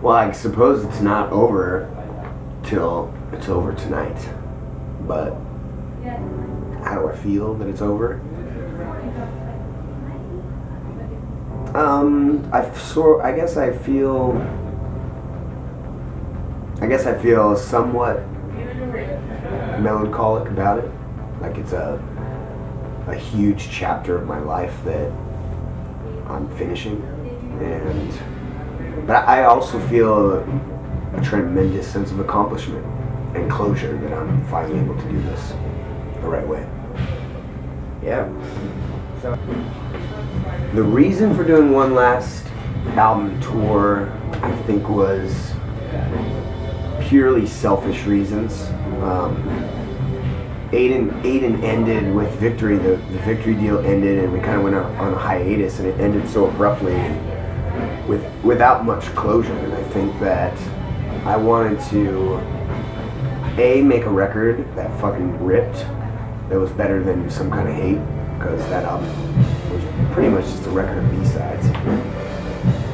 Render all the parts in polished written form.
Well, I suppose it's not over till it's over tonight. But how do I feel that it's over? I guess I feel somewhat melancholic about it. Like it's a huge chapter of my life that I'm finishing, but I also feel a tremendous sense of accomplishment and closure that I'm finally able to do this the right way. Yeah. So the reason for doing one last album tour, I think, was purely selfish reasons. Aiden ended with Victory. The Victory deal ended, and we kind of went on a hiatus, and it ended so abruptly without much closure. And I think that I wanted to make a record that fucking ripped, that was better than Some Kind of Hate, because that album was pretty much just a record of B-sides.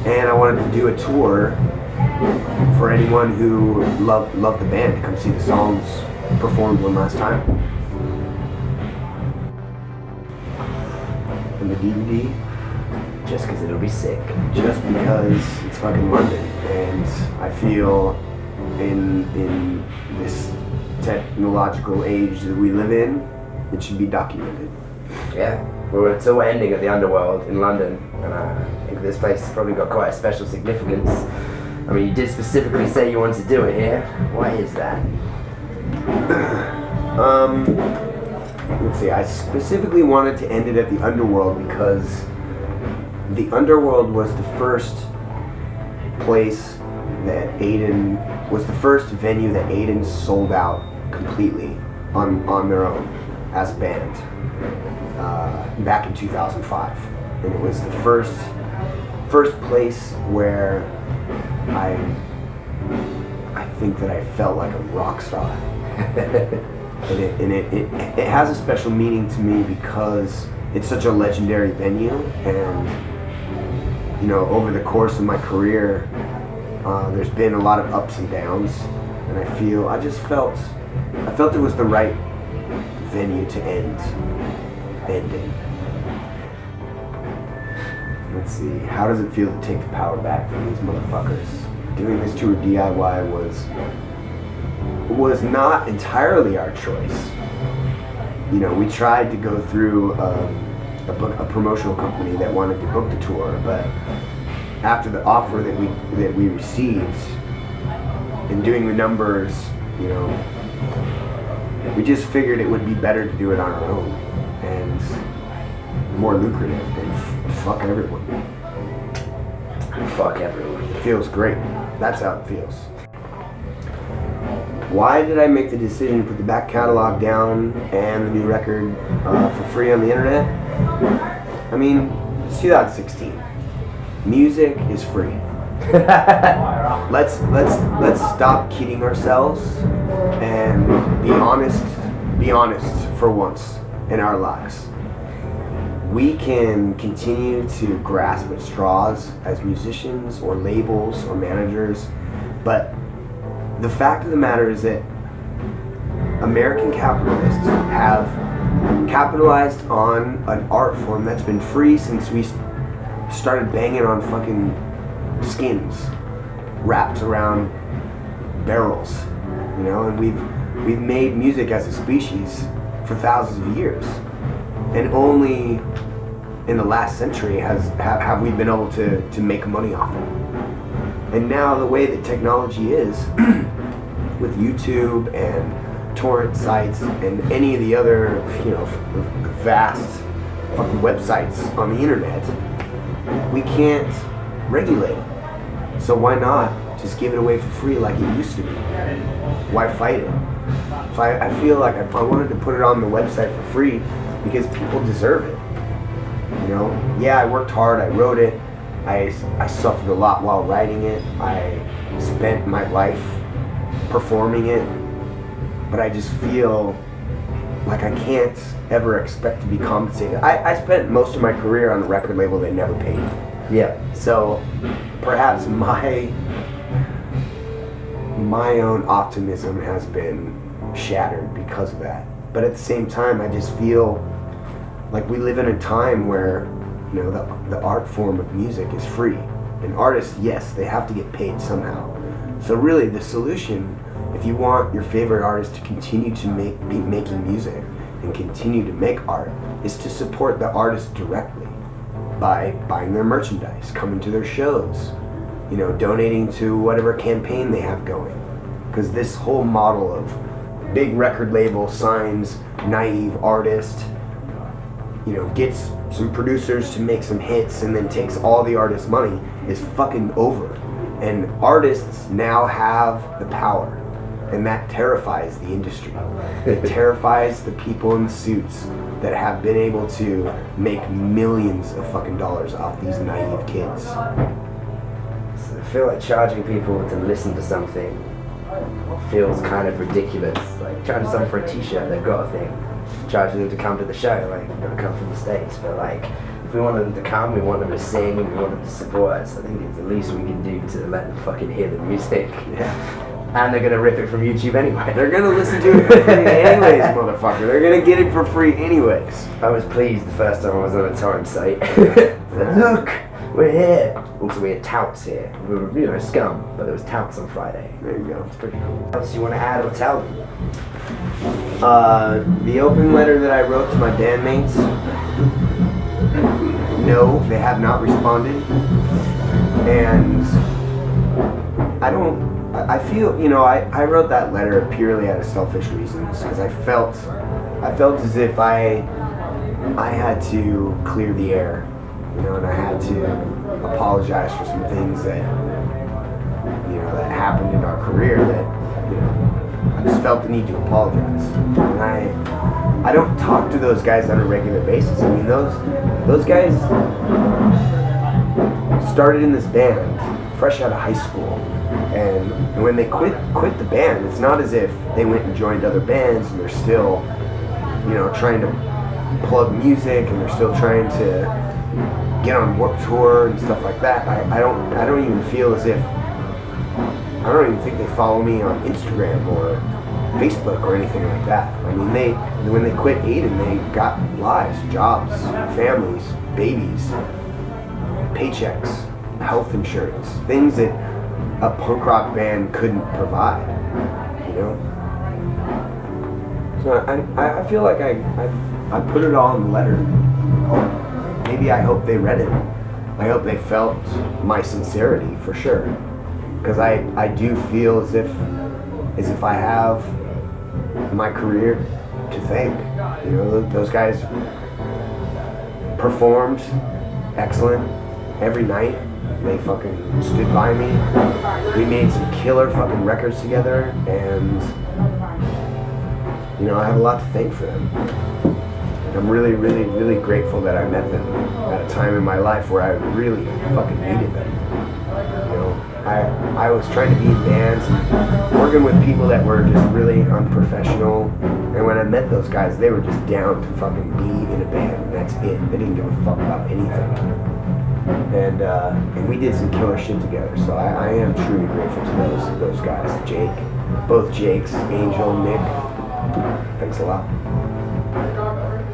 And I wanted to do a tour for anyone who loved the band to come see the songs performed one last time. And the DVD, just because it'll be sick. just because it's fucking London, and I feel in this technological age that we live in, it should be documented. Yeah. Well, it's all ending at the Underworld in London, and I think this place has probably got quite a special significance. I mean, you did specifically say you wanted to do it here. Why is that? Let's see, I specifically wanted to end it at the Underworld because the Underworld was the first venue that Aiden sold out completely on their own as a band back in 2005. And it was the first place where I think that I felt like a rock star. and it has a special meaning to me because it's such a legendary venue, and over the course of my career there's been a lot of ups and downs, and I felt it was the right venue to end in. Let's see, how does it feel to take the power back from these motherfuckers? Doing this tour DIY was not entirely our choice. We tried to go through a promotional company that wanted to book the tour, but after the offer that we received and doing the numbers, we just figured it would be better to do it on our own and more lucrative than fuck everyone. Fuck everyone. It feels great. That's how it feels. Why did I make the decision to put the back catalog down and the new record for free on the internet? I mean, it's 2016. Music is free. Let's stop kidding ourselves and be honest for once in our lives. We can continue to grasp at straws as musicians or labels or managers, but the fact of the matter is that American capitalists have capitalized on an art form that's been free since we started banging on fucking skins wrapped around barrels, and we've made music as a species for thousands of years, and only in the last century have we been able to make money off it. And now the way that technology is, with YouTube and torrent sites and any of the other, vast fucking websites on the internet, we can't regulate it. So why not just give it away for free like it used to be? Why fight it? So I feel like I wanted to put it on the website for free because people deserve it. Yeah, I worked hard, I wrote it, I suffered a lot while writing it, I spent my life performing it, but I just feel like I can't ever expect to be compensated. I spent most of my career on a record label that never paid me. Yeah. So perhaps my my own optimism has been shattered because of that. But at the same time, I just feel like we live in a time where, you know, the art form of music is free. And artists, yes, they have to get paid somehow. So really the solution, if you want your favorite artist to continue to be making music and continue to make art, is to support the artist directly by buying their merchandise, coming to their shows, you know, donating to whatever campaign they have going. Because this whole model of big record label signs naive artist, you know, gets some producers to make some hits and then takes all the artist's money is fucking over. And artists now have the power, and that terrifies the industry. It terrifies the people in the suits that have been able to make millions of fucking dollars off these naive kids. So I feel like charging people to listen to something feels kind of ridiculous. Like charging someone for a t-shirt, they've got a thing. Charging them to come to the show, like they're gonna come from the States. But like, if we want them to come, we want them to sing, and we want them to support us, I think it's the least we can do to let them fucking hear the music. Yeah. And they're gonna rip it from YouTube anyway. They're gonna listen to it for free anyways, motherfucker. They're gonna get it for free anyways. I was pleased the first time I was on a torrent site. Look, we're here. Also, we had touts here. We were, you know, scum, but there was touts on Friday. There you go. It's pretty cool. What else you want to add or tell them? The open letter that I wrote to my bandmates, no, they have not responded. And I feel, you know, I wrote that letter purely out of selfish reasons, because I felt as if I had to clear the air, you know, and I had to apologize for some things that, you know, that happened in our career that, you know, I just felt the need to apologize. And I don't talk to those guys on a regular basis. I mean, those guys started in this band fresh out of high school. And when they quit the band, it's not as if they went and joined other bands and they're still, you know, trying to plug music and they're still trying to get on Warped Tour and stuff like that. I don't even feel as if, I don't even think they follow me on Instagram or Facebook or anything like that. I mean, when they quit Aiden, they got lives, jobs, families, babies, paychecks, health insurance, things that a punk rock band couldn't provide, you know? So I feel like I put it all in the letter. Maybe I hope they read it. I hope they felt my sincerity, for sure. Because I do feel as if I have my career to thank. You know, those guys performed excellent every night. They fucking stood by me. We made some killer fucking records together, and you know, I have a lot to thank for them. I'm really, really, really grateful that I met them at a time in my life where I really fucking needed them. You know, I was trying to be in bands and working with people that were just really unprofessional, and when I met those guys, they were just down to fucking be in a band, and that's it. They didn't give a fuck about anything. And we did some killer shit together, so I am truly grateful to those guys. Jake, both Jakes, Angel, Nick. Thanks a lot.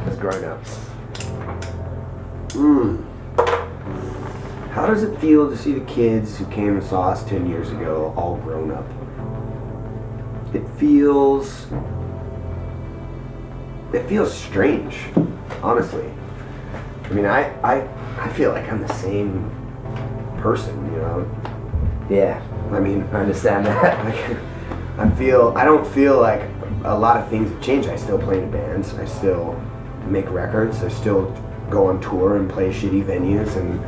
As grown-ups. How does it feel to see the kids who came and saw us 10 years ago all grown up? It feels strange, honestly. I mean, I feel like I'm the same person, you know? Yeah. I mean, I understand that. I don't feel like a lot of things have changed. I still play in bands. I still make records. I still go on tour and play shitty venues and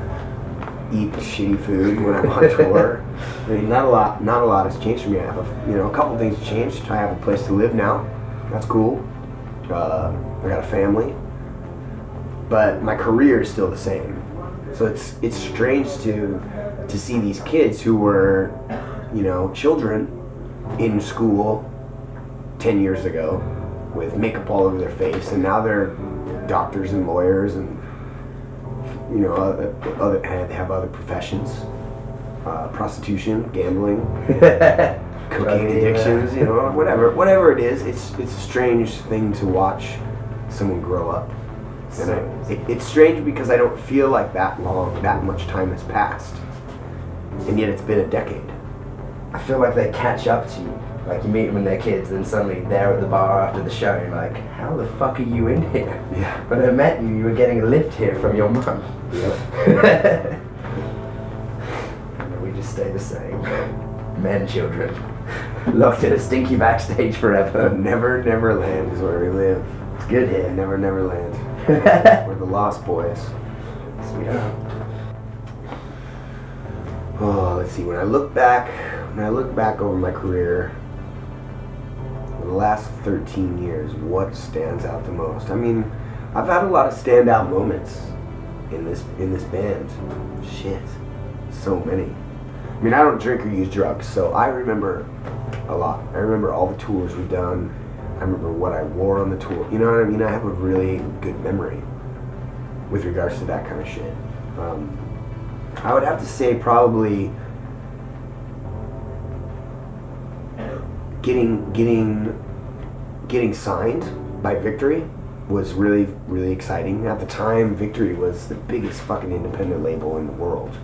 eat shitty food when I'm on tour. I mean, not a lot has changed for me. I have a couple things have changed. I have a place to live now. That's cool. I got a family. But my career is still the same. So it's strange to see these kids who were, you know, children in school 10 years ago with makeup all over their face, and now they're doctors and lawyers and, you know, they have other professions, prostitution, gambling. cocaine addictions, you know, whatever it is. It's a strange thing to watch someone grow up. And it's strange because I don't feel like that much time has passed. And yet it's been a decade. I feel like they catch up to you. Like you meet them when they're kids and suddenly they're at the bar after the show and you're like, how the fuck are you in here? Yeah. When I met you, you were getting a lift here from your mum. Yeah. And we just stay the same. Men, children. Locked in a stinky backstage forever. Never land is where we live. It's good here. Never land. We're the Lost Boys. Sweet home. Oh, let's see. When I look back over my career, the last 13 years, what stands out the most? I mean, I've had a lot of standout moments in this band. Shit, so many. I mean, I don't drink or use drugs, so I remember a lot. I remember all the tours we've done. I remember what I wore on the tour. You know what I mean? I have a really good memory with regards to that kind of shit. I would have to say probably getting signed by Victory was really exciting. At the time, Victory was the biggest fucking independent label in the world.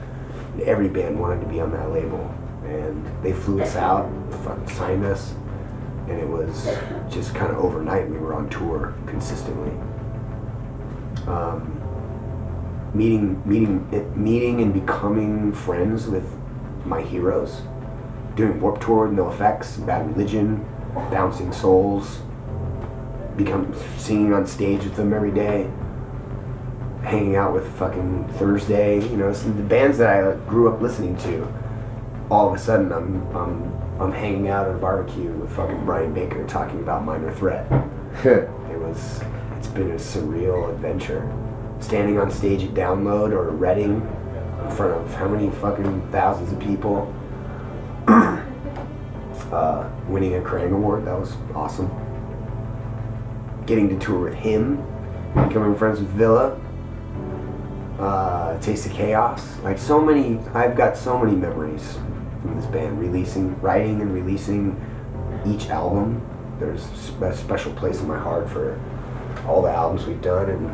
Every band wanted to be on that label, and they flew us out, fucking signed us, and it was just kind of overnight. We were on tour consistently. Meeting and becoming friends with my heroes, doing Warped Tour, No Effects, Bad Religion, Bouncing Souls, singing on stage with them every day, hanging out with fucking Thursday, you know, so the bands that I grew up listening to. All of a sudden, I'm hanging out at a barbecue with fucking Brian Baker talking about Minor Threat. It's been a surreal adventure. Standing on stage at Download or Reading in front of how many fucking thousands of people. Winning a Kerrang Award, that was awesome. Getting to tour with him, becoming friends with Villa, Taste of Chaos. Like I've got so many memories from this band, writing and releasing each album. There's a special place in my heart for all the albums we've done and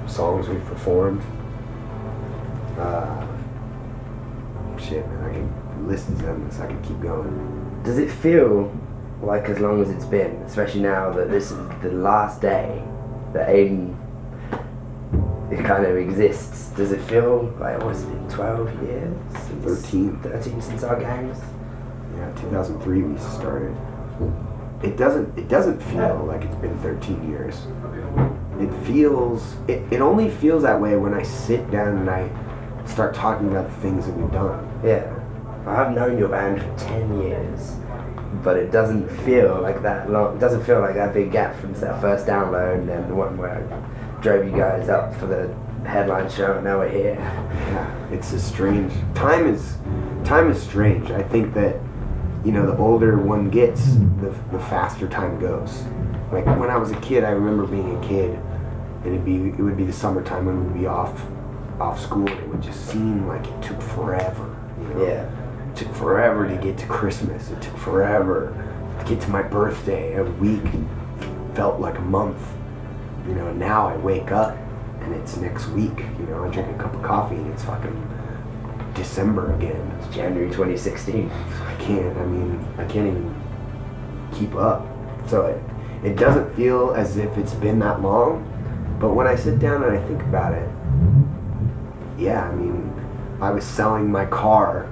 songs we've performed. Shit, man, I can list is endless. I can keep going. Does it feel like, as long as it's been, especially now that this is the last day that Aiden it kind of exists, does it feel like, what's it been, 12 years? 13 since our gangs? Yeah, 2003 we started. It doesn't feel like it's been 13 years. It only feels that way when I sit down and I start talking about the things that we've done. Yeah. I've known your band for 10 years, but it doesn't feel like that long. It doesn't feel like that big gap from that first Download and then the one where I drove you guys up for the headline show and now we're here. Yeah, it's a strange... Time is strange. I think that, you know, the older one gets, the faster time goes. Like, when I was a kid, I remember being a kid, and it would be the summertime when we'd be off school, and it would just seem like it took forever, you know? Yeah. It took forever to get to Christmas. It took forever to get to my birthday. A week felt like a month. You know, now I wake up, and it's next week. You know, I drink a cup of coffee, and it's fucking December again. It's January 2016. I can't even keep up. So it doesn't feel as if it's been that long, but when I sit down and I think about it, yeah, I mean, I was selling my car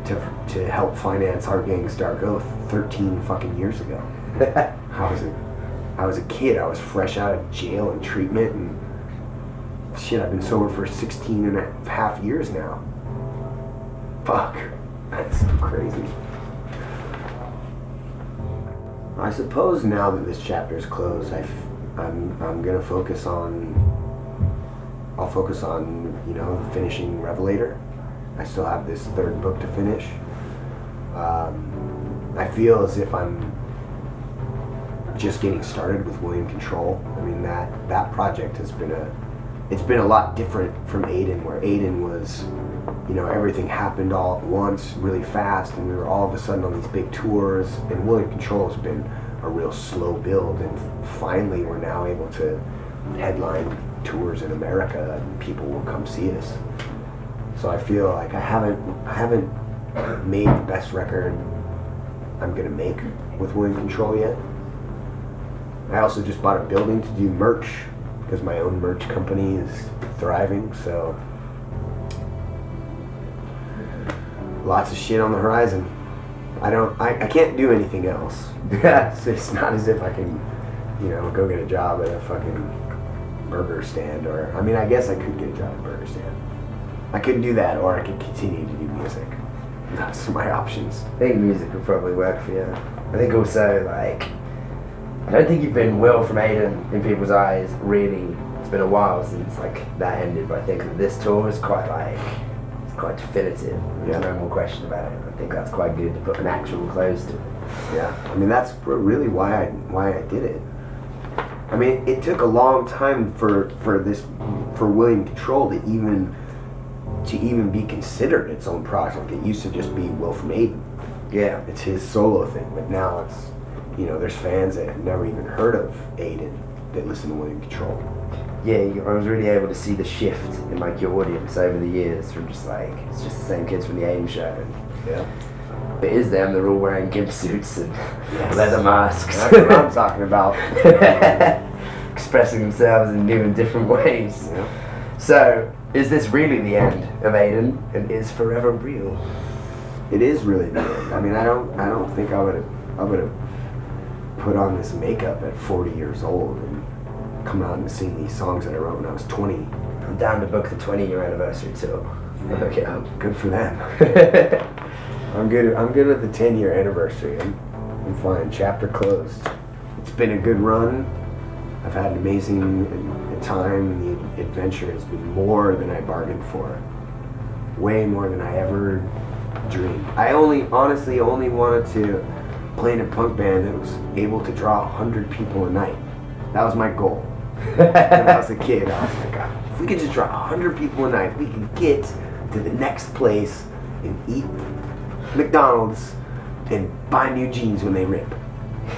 to help finance Our Gang's Dark Oath 13 fucking years ago. I was a kid. I was fresh out of jail and treatment, and shit, I've been sober for 16 and a half years now. Fuck, that's so crazy. I suppose now that this chapter is closed, I'm gonna focus on. I'll focus on, you know, finishing Revelator. I still have this third book to finish. I feel as if I'm just getting started with William Control. I mean, that project has been it's been a lot different from Aiden, where Aiden was, you know, everything happened all at once, really fast, and we were all of a sudden on these big tours. And William Control has been a real slow build, and finally we're now able to headline tours in America, and people will come see us. So I feel like I haven't made the best record I'm gonna make with William Control yet. I also just bought a building to do merch, because my own merch company is thriving, so lots of shit on the horizon. I can't do anything else. It's not as if I can, you know, go get a job at a fucking burger stand, or, I mean, I guess I could get a job at a burger stand. I could do that, or I could continue to do music. Those are my options. I think music would probably work for you. I think also, like, I don't think you've been Will from Aiden in people's eyes, really. It's been a while since, like, that ended, but I think that this tour is quite, like, it's quite definitive. There's no more question about it. I think that's quite good to put an actual close to it. Yeah, I mean, that's really why I did it. I mean, it took a long time for William Control to even be considered its own project. It used to just be Will from Aiden. Yeah. It's his solo thing, but now it's, you know, there's fans that have never even heard of Aiden that listen to William Control. Yeah, I was really able to see the shift in, like, your audience over the years from just, like, it's just the same kids from the Aiden show. Yeah. It is them, they're all wearing gimp suits and leather masks. That's what I'm talking about. Expressing themselves in new and different ways. Yeah. So, is this really the end of Aiden, and is forever real? It is really the end. I mean, I don't think I would have put on this makeup at 40 years old and come out and sing these songs that I wrote when I was 20. I'm down to book the 20-year anniversary tour. Okay, good for them. I'm good with the 10-year anniversary. I'm fine. Chapter closed. It's been a good run. I've had an amazing time. The adventure has been more than I bargained for. Way more than I ever dreamed. I honestly only wanted to play in a punk band that was able to draw 100 people a night. That was my goal. When I was a kid, I was like, God, if we could just draw 100 people a night, we could get to the next place and eat McDonald's and buy new jeans when they rip.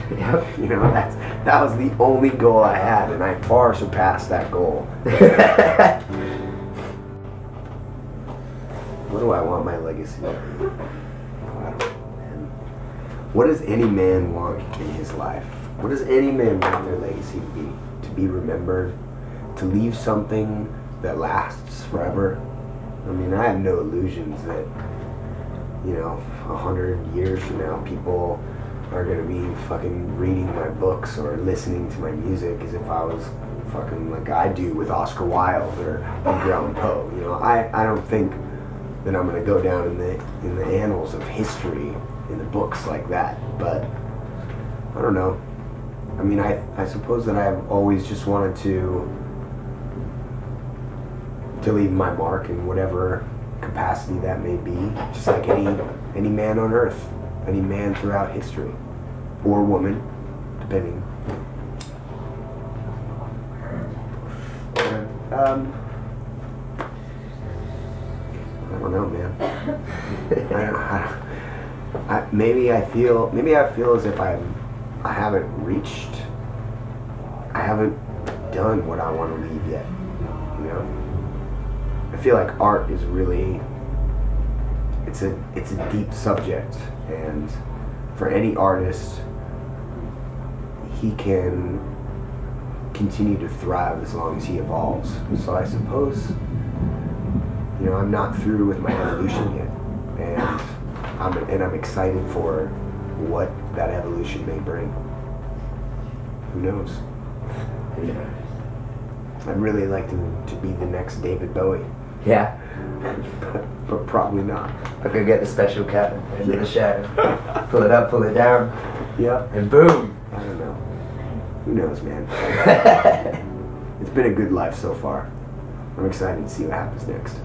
Yep. You know, that was the only goal I had, and I far surpassed that goal. What do I want my legacy to be? I don't know, man. What does any man want in his life? What does any man want their legacy to be? To be remembered? To leave something that lasts forever? I mean, I have no illusions that, you know, 100 years from now, people are going to be fucking reading my books or listening to my music as if I was fucking like I do with Oscar Wilde or Edgar Allan Poe. You know, I don't think that I'm going to go down in the annals of history in the books like that, but I don't know. I mean, I suppose that I've always just wanted to leave my mark in whatever capacity that may be, just like any man on earth, any man throughout history, or woman, depending. I don't know, man. Maybe I feel as if I haven't done what I want to leave yet. You know, I feel like art is really, it's a deep subject, and for any artist, he can continue to thrive as long as he evolves. So I suppose, you know, I'm not through with my evolution yet, and I'm excited for what that evolution may bring. Who knows? Yeah. I'd really like to be the next David Bowie. Yeah. But probably not. I could get the special cut into the show. Pull it up, pull it down. Yep. And boom. I don't know. Who knows, man? It's been a good life so far. I'm excited to see what happens next.